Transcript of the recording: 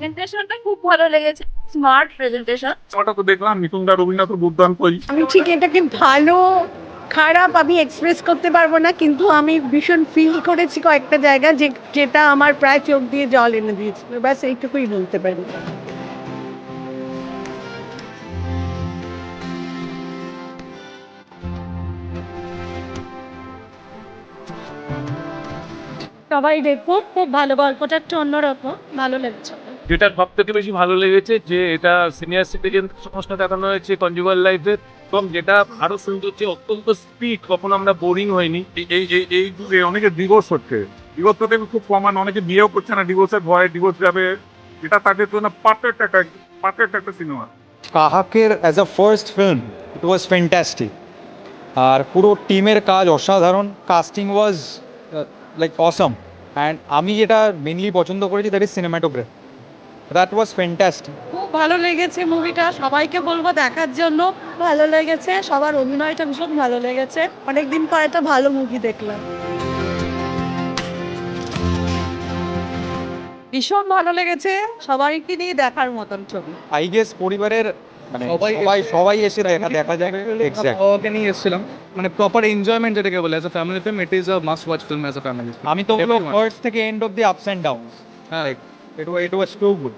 প্রেজেন্টেশনটা খুব ভালো লেগেছে, স্মার্ট প্রেজেন্টেশন। ওটা তো দেখলাম মিঠুনদা রবীন্দ্রনাথ দুর্দান্তই। আমি ঠিক এটাকে ভালো খারাপ আমি এক্সপ্রেস করতে পারবো না, কিন্তু আমি ভীষণ ফিল করেছি কয়েকটা জায়গা যেটা আমার প্রায় চোখ দিয়ে জল এনে দিয়েছিল, ব্যাস এইটুকুই বলতে পারি। সবাই দেখো, খুব ভালো, গল্পটা একটু অন্যরকম, ভালো লেগেছে। যেটা সব থেকে বেশি ভালো লেগেছে যে এটা সিনিয়র সিটিজেন সমস্যা দেখানো হয়েছে কনজুগাল লাইফে, এবং যেটা আরো সুন্দর যে অত্যন্ত স্পিড, কখনো আমরা বোরিং হয়নি। এই যুগে অনেকে ডিভোর্স হচ্ছে, ডিভোর্স হতে খুব কমান, অনেকে বিয়েও করছে না ডিভোর্সের ভয়ে, ডিভোর্স যাবে। এটা তাদের জন্য পারফেক্ট একটা সিনেমা। কাহাকের as a first film it was fantastic. আর পুরো টিমের কাজ অসাধারণ, casting was like awesome. And আমি যেটা মেনলি পছন্দ করেছি that is cinematography, that was fantastic. খুব ভালো লেগেছে মুভিটা, সবাইকে বলবো দেখার জন্য। ভালো লেগেছে, সবার অভিনয়টা ভীষণ ভালো লেগেছে, অনেকদিন পর একটা ভালো মুভি দেখলাম। ভীষণ ভালো লেগেছে, সবাইকে নিয়ে দেখার মতন ছবি। আই গেস পরিবারের মানে সবাই এসে দেখা যায় এক্স্যাক্ট। ওকে নিয়ে এসেছিলাম, মানে প্রপার এনজয়মেন্ট যেটাকে বলে as a family film, it is a must watch film as a family. আমি তো ফার্স্ট থেকে end of the ups and downs, হ্যাঁ, ইট ওয়াজ টু গুড।